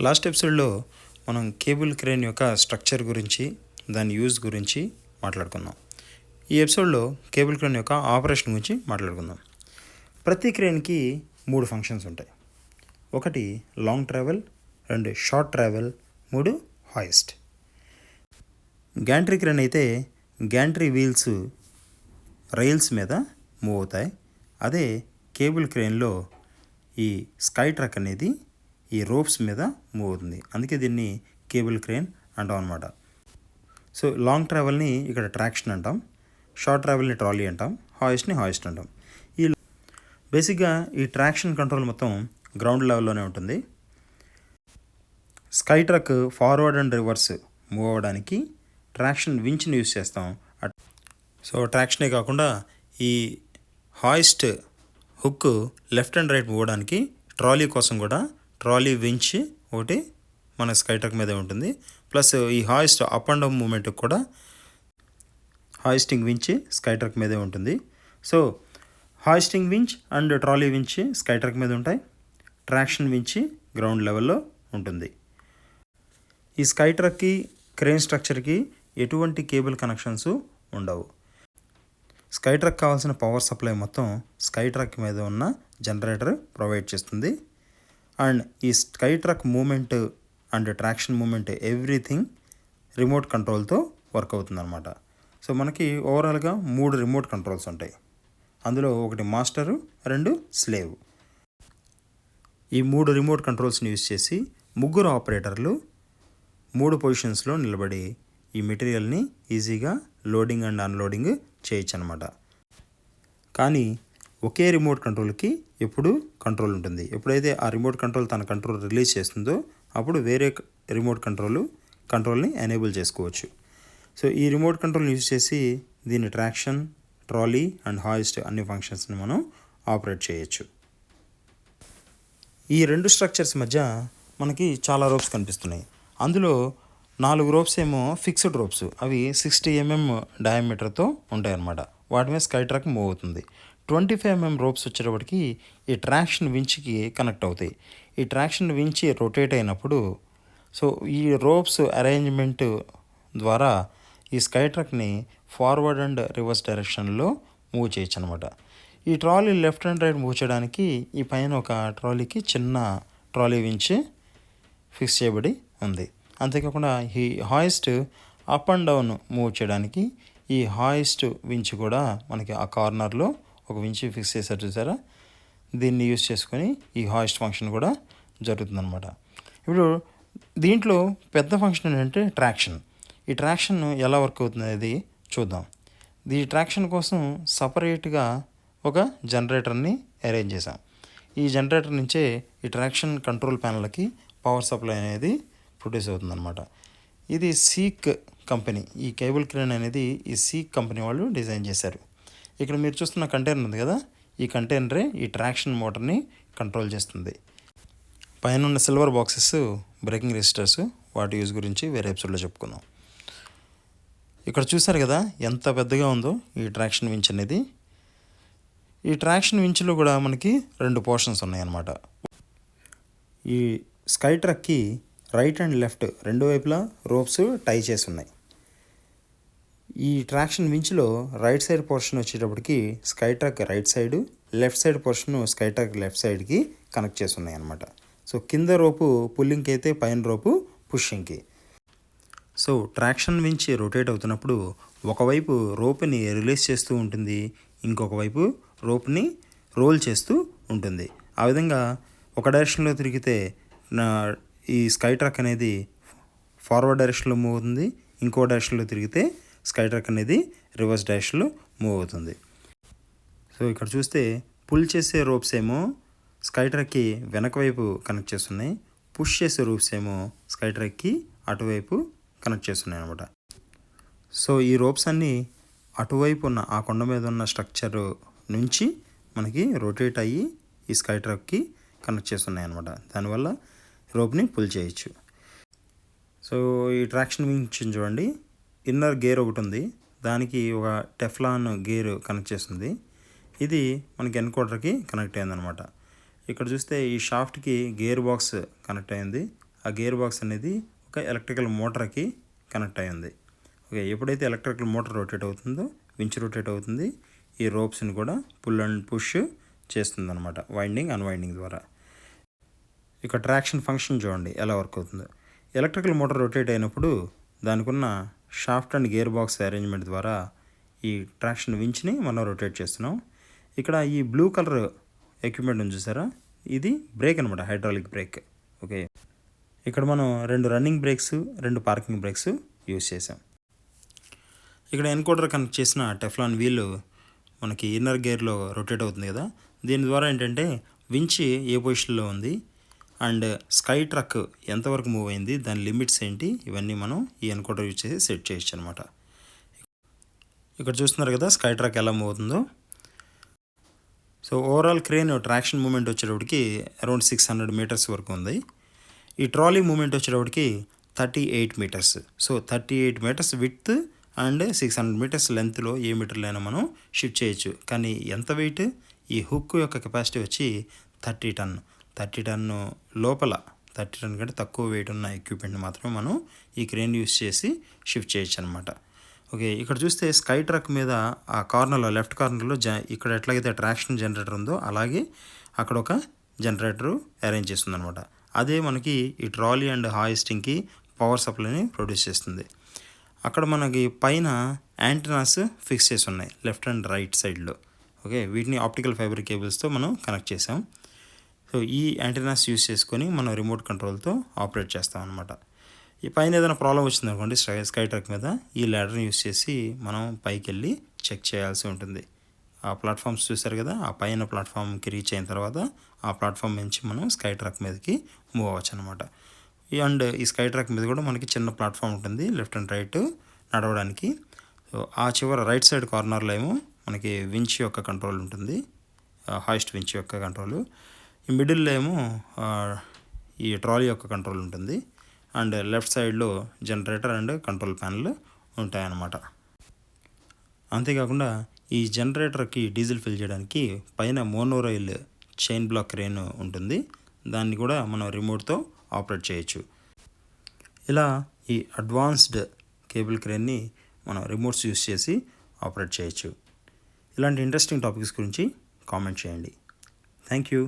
Last ఎపిసోడ్లో మనం cable crane యొక్క స్ట్రక్చర్ గురించి, దాని యూజ్ గురించి మాట్లాడుకుందాం. ఈ ఎపిసోడ్లో కేబుల్ క్రేన్ యొక్క ఆపరేషన్ గురించి మాట్లాడుకుందాం. ప్రతి క్రేన్కి 3 ఫంక్షన్స్ ఉంటాయి. 1 long travel, 2 short travel, 3 hoist. Gantry crane అయితే గ్యాంట్రీ వీల్స్ రైల్స్ మీద మూవ్ అవుతాయి. అదే కేబుల్ క్రేన్లో ఈ స్కై ట్రక్ అనేది ఈ రోప్స్ మీద మూవ్ అవుతుంది. అందుకే దీన్ని కేబుల్ క్రేన్ అంటాం అనమాట. సో లాంగ్ ట్రావెల్ని ఇక్కడ ట్రాక్షన్ అంటాం, షార్ట్ ట్రావెల్ని ట్రాలీ అంటాం, హాయిస్ట్ని హాయిస్ట్ అంటాం. బేసిక్గా ఈ ట్రాక్షన్ కంట్రోల్ మొత్తం గ్రౌండ్ లెవెల్లోనే ఉంటుంది. Sky truck forward and reverse move అవ్వడానికి ట్రాక్షన్ వించ్ని యూజ్ చేస్తాం. సో ట్రాక్షనే కాకుండా ఈ hoist hook left and right move అవ్వడానికి ట్రాలీ కోసం కూడా ట్రాలీ వించ్ ఒకటి మన స్కై ట్రక్ మీద ఉంటుంది. ప్లస్ ఈ hoist up and down movement కూడా హాయిస్టింగ్ వించ్ స్కై ట్రక్ మీదే ఉంటుంది. So hoisting winch and trolley winch sky truck మీద ఉంటాయి. ట్రాక్షన్ వించ్ గ్రౌండ్ లెవెల్లో ఉంటుంది. ఈ స్కై ట్రక్కి క్రేన్ స్ట్రక్చర్కి ఎటువంటి కేబుల్ కనెక్షన్స్ ఉండవు. స్కై ట్రక్ కావాల్సిన పవర్ సప్లై మొత్తం స్కై ట్రక్ మీద ఉన్న జనరేటర్ ప్రొవైడ్ చేస్తుంది. అండ్ ఈ sky truck movement and traction movement everything remote కంట్రోల్తో వర్క్ అవుతుంది అనమాట. సో మనకి ఓవరాల్గా 3 రిమోట్ కంట్రోల్స్ ఉంటాయి. అందులో 1 మాస్టరు, 2 స్లేవ్. ఈ 3 రిమోట్ కంట్రోల్స్ని యూజ్ చేసి 3 ఆపరేటర్లు 3 పొజిషన్స్లో నిలబడి ఈ మెటీరియల్ని ఈజీగా లోడింగ్ అండ్ అన్లోడింగ్ చేయొచ్చు అనమాట. కానీ ఒకే రిమోట్ కంట్రోల్కి ఎప్పుడు కంట్రోల్ ఉంటుంది. ఎప్పుడైతే ఆ రిమోట్ కంట్రోల్ తన కంట్రోల్ రిలీజ్ చేస్తుందో అప్పుడు వేరే రిమోట్ కంట్రోల్ని ఎనేబుల్ చేసుకోవచ్చు. సో ఈ రిమోట్ కంట్రోల్ని యూజ్ చేసి దీని ట్రాక్షన్, ట్రాలీ అండ్ హాయిస్ట్ అన్ని ఫంక్షన్స్ని మనం ఆపరేట్ చేయొచ్చు. ఈ 2 స్ట్రక్చర్స్ మధ్య మనకి చాలా రోప్స్ కనిపిస్తున్నాయి. అందులో 4 రోప్స్ ఏమో ఫిక్స్డ్ రోప్స్, అవి 60 mm డయామీటర్తో ఉంటాయన్నమాట. వాటి మీద స్కై ట్రక్ మూవ్ అవుతుంది. 25 mm రోప్స్ వచ్చేటప్పటికి ఈ ట్రాక్షన్ వించ్కి కనెక్ట్ అవుతాయి. ఈ ట్రాక్షన్ వించ్ రొటేట్ అయినప్పుడు సో ఈ రోప్స్ అరేంజ్మెంట్ ద్వారా ఈ స్కై ట్రక్ని ఫార్వర్డ్ అండ్ రివర్స్ డైరెక్షన్లో మూవ్ చేయొచ్చు అనమాట. ఈ trolley left and right move చేయడానికి ఈ పైన ఒక ట్రాలీకి చిన్న ట్రాలీ వించ్ ఫిక్స్ చేయబడి ఉంది. అంతేకాకుండా ఈ hoist up and down move చేయడానికి ఈ హాయిస్ట్ వించ్ కూడా మనకి ఆ కార్నర్లో ఒక వించ్ ఫిక్స్ చేశారు చూసారా. దీన్ని యూజ్ చేసుకొని ఈ హాయిస్ట్ ఫంక్షన్ కూడా జరుగుతుందన్నమాట. ఇప్పుడు దీంట్లో పెద్ద ఫంక్షన్ ఏంటంటే ట్రాక్షన్. ఈ ట్రాక్షన్ ఎలా వర్క్ అవుతుంది అనేది చూద్దాం. ఈ ట్రాక్షన్ కోసం సపరేట్గా ఒక జనరేటర్ని అరేంజ్ చేసాం. ఈ జనరేటర్ నుంచే ఈ ట్రాక్షన్ కంట్రోల్ ప్యానల్కి పవర్ సప్లై అనేది ప్రొడ్యూస్ అవుతుందన్నమాట. ఇది సీక్ కంపెనీ, ఈ కేబుల్ క్రేన్ అనేది ఈ సీక్ కంపెనీ వాళ్ళు డిజైన్ చేశారు. ఇక్కడ మీరు చూస్తున్న కంటైనర్ ఉంది కదా, ఈ కంటైనరే ఈ ట్రాక్షన్ మోటార్ని కంట్రోల్ చేస్తుంది. పైన ఉన్న సిల్వర్ బాక్సెస్ బ్రేకింగ్ రెసిస్టర్స్, వాటి యూజ్ గురించి వేరే ఎపిసోడ్లో చెప్పుకుందాం. ఇక్కడ చూసారు కదా ఎంత పెద్దగా ఉందో ఈ ట్రాక్షన్ వించ్ అనేది. ఈ ట్రాక్షన్ వించ్లో కూడా మనకి 2 పోర్షన్స్ ఉన్నాయన్నమాట. ఈ స్కై ట్రక్కి రైట్ అండ్ లెఫ్ట్ 2 వైపులా రోప్స్ టై చేసి ఉన్నాయి. ఈ ట్రాక్షన్ వించ్లో రైట్ సైడ్ పోర్షన్ వచ్చేటప్పటికి sky truck right side, left side portion sky truck left సైడ్కి కనెక్ట్ చేసి ఉన్నాయి అన్నమాట. సో కింద రోపు పుల్లింగ్కి అయితే పైన రోపు పుషింగ్కి. సో ట్రాక్షన్ వించ్ రొటేట్ అవుతున్నప్పుడు ఒకవైపు రోప్ని రిలీజ్ చేస్తూ ఉంటుంది, ఇంకొక వైపు రోప్ని రోల్ చేస్తూ ఉంటుంది. ఆ విధంగా ఒక డైరెక్షన్లో తిరిగితే ఈ స్కై ట్రక్ అనేది ఫార్వర్డ్ డైరెక్షన్లో మూవ్ అవుతుంది, ఇంకో డైరెక్షన్లో తిరిగితే స్కై ట్రక్ అనేది రివర్స్ డైరెక్షన్లో మూవ్ అవుతుంది. సో ఇక్కడ చూస్తే పుల్ చేసే రోప్స్ ఏమో స్కై ట్రక్కి వెనక వైపు కనెక్ట్ చేస్తున్నాయి, పుష్ చేసే రోప్స్ ఏమో స్కై ట్రక్కి అటువైపు కనెక్ట్ చేస్తున్నాయి అనమాట. సో ఈ రోప్స్ అన్నీ అటువైపు ఉన్న ఆ కొండ మీద ఉన్న స్ట్రక్చర్ నుంచి మనకి రొటేట్ అయ్యి ఈ స్కై ట్రక్కి కనెక్ట్ చేస్తున్నాయి అనమాట. దానివల్ల రోప్ని పుల్ చేయొచ్చు. సో ఈ ట్రాక్షన్ వించ్ చూడండి, ఇన్నర్ గేర్ ఒకటి ఉంది, దానికి ఒక టెఫ్లాన్ గేర్ కనెక్ట్ చేస్తుంది. ఇది మనకి ఎన్కోడర్కి కనెక్ట్ అయిందనమాట. ఇక్కడ చూస్తే ఈ షాఫ్ట్కి గేర్ బాక్స్ కనెక్ట్ అయింది, ఆ గేర్ బాక్స్ అనేది ఒక ఎలక్ట్రికల్ మోటార్కి కనెక్ట్ అయి ఉంది. ఓకే, ఎప్పుడైతే ఎలక్ట్రికల్ మోటార్ రొటేట్ అవుతుందో వించ్ రొటేట్ అవుతుంది, ఈ రోప్స్ని కూడా పుల్ అండ్ పుష్ చేస్తుంది అనమాట, వైండింగ్ అన్వైండింగ్ ద్వారా. ఇక ట్రాక్షన్ ఫంక్షన్ చూడండి ఎలా వర్క్ అవుతుందో. ఎలక్ట్రికల్ మోటార్ రొటేట్ అయినప్పుడు దానికి ఉన్న shaft and gear box arrangement ద్వారా ఈ ట్రాక్షన్ వించ్ని మనం రొటేట్ చేస్తున్నాం. ఇక్కడ ఈ బ్లూ కలర్ ఎక్విప్మెంట్ ఉంది చూసారా, ఇది బ్రేక్ అనమాట, హైడ్రాలిక్ బ్రేక్. ఓకే, ఇక్కడ మనం 2 running brakes 2 parking brakes use చేసాం. ఇక్కడ ఎన్కోడర్ కనెక్ట్ చేసిన టెఫ్లాన్ వీల్ మనకి ఇన్నర్ గేర్లో రొటేట్ అవుతుంది కదా, దీని ద్వారా ఏంటంటే వించ్ ఏ పొజిషన్లో ఉంది అండ్ స్కై ట్రక్ ఎంతవరకు మూవ్ అయింది, దాని లిమిట్స్ ఏంటి, ఇవన్నీ మనం ఈ ఎన్కోడర్ యూజ్ చేసి సెట్ చేయొచ్చు అనమాట. ఇక్కడ చూస్తున్నారు కదా స్కై ట్రక్ ఎలా మూవ్ అవుతుందో. So overall crane traction movement వచ్చేటప్పటికి అరౌండ్ 600 మీటర్స్ వరకు ఉంది. ఈ ట్రాలీ మూమెంట్ వచ్చేటప్పటికి 38 metres. So 38 metres width and 600 metres లెంత్లో ఏ మీటర్లైనా మనం షిఫ్ట్ చేయొచ్చు. కానీ ఎంత వెయిట్, ఈ హుక్ యొక్క కెపాసిటీ వచ్చి 30 టన్. 30 టన్ను లోపల 30 టన్ కంటే తక్కువ వెయిట్ ఉన్న ఎక్విప్మెంట్ని మాత్రమే మనం ఈ క్రేన్ యూస్ చేసి షిఫ్ట్ చేయొచ్చు అనమాట. ఓకే, ఇక్కడ చూస్తే స్కై ట్రక్ మీద ఆ కార్నర్లో లెఫ్ట్ కార్నర్లో ఇక్కడ ఎట్లాగైతే ట్రాక్షన్ జనరేటర్ ఉందో అలాగే అక్కడ ఒక జనరేటర్ అరేంజ్ చేస్తుంది అనమాట. అదే మనకి ఈ ట్రాలీ అండ్ హాయిస్టింగ్కి పవర్ సప్లైని ప్రొడ్యూస్ చేస్తుంది. అక్కడ మనకి పైన యాంటెనాస్ ఫిక్స్ చేసి ఉన్నాయి లెఫ్ట్ అండ్ రైట్ సైడ్లో. ఓకే, వీటిని ఆప్టికల్ ఫైబర్ కేబుల్స్తో మనం కనెక్ట్ చేసాం. సో ఈ యాంటెనాస్ యూస్ చేసుకొని మనం రిమోట్ కంట్రోల్తో ఆపరేట్ చేస్తాం అనమాట. ఈ పైన ఏదైనా ప్రాబ్లం వచ్చింది అనుకోండి స్కై ట్రక్ మీద, ఈ ల్యాడర్ని యూస్ చేసి మనం పైకి వెళ్ళి చెక్ చేయాల్సి ఉంటుంది. ఆ ప్లాట్ఫామ్స్ చూసారు కదా, ఆ పైన ప్లాట్ఫామ్కి రీచ్ అయిన తర్వాత ఆ ప్లాట్ఫామ్ నుంచి మనం స్కై ట్రక్ మీదకి మూవ్ అవ్వచ్చు అనమాట. అండ్ ఈ స్కై ట్రక్ మీద కూడా మనకి చిన్న ప్లాట్ఫామ్ ఉంటుంది లెఫ్ట్ అండ్ రైట్ నడవడానికి. సో ఆ చివర రైట్ సైడ్ కార్నర్లో ఏమో మనకి వించ్ యొక్క కంట్రోల్ ఉంటుంది, హాయిస్ట్ వించ్ యొక్క కంట్రోల్. ఈ మిడిల్లో ఏమో ఈ ట్రాలీ యొక్క కంట్రోల్ ఉంటుంది అండ్ లెఫ్ట్ సైడ్లో జనరేటర్ అండ్ కంట్రోల్ ప్యానల్ ఉంటాయన్నమాట. అంతేకాకుండా ఈ జనరేటర్కి డీజిల్ ఫిల్ చేయడానికి పైన మోనోరైల్ చైన్ బ్లాక్ క్రేన్ ఉంటుంది, దాన్ని కూడా మనం రిమోట్తో ఆపరేట్ చేయొచ్చు. ఇలా ఈ అడ్వాన్స్డ్ కేబుల్ క్రేన్ని మనం రిమోట్స్ యూస్ చేసి ఆపరేట్ చేయొచ్చు. ఇలాంటి ఇంట్రెస్టింగ్ టాపిక్స్ గురించి కామెంట్ చేయండి. Thank you.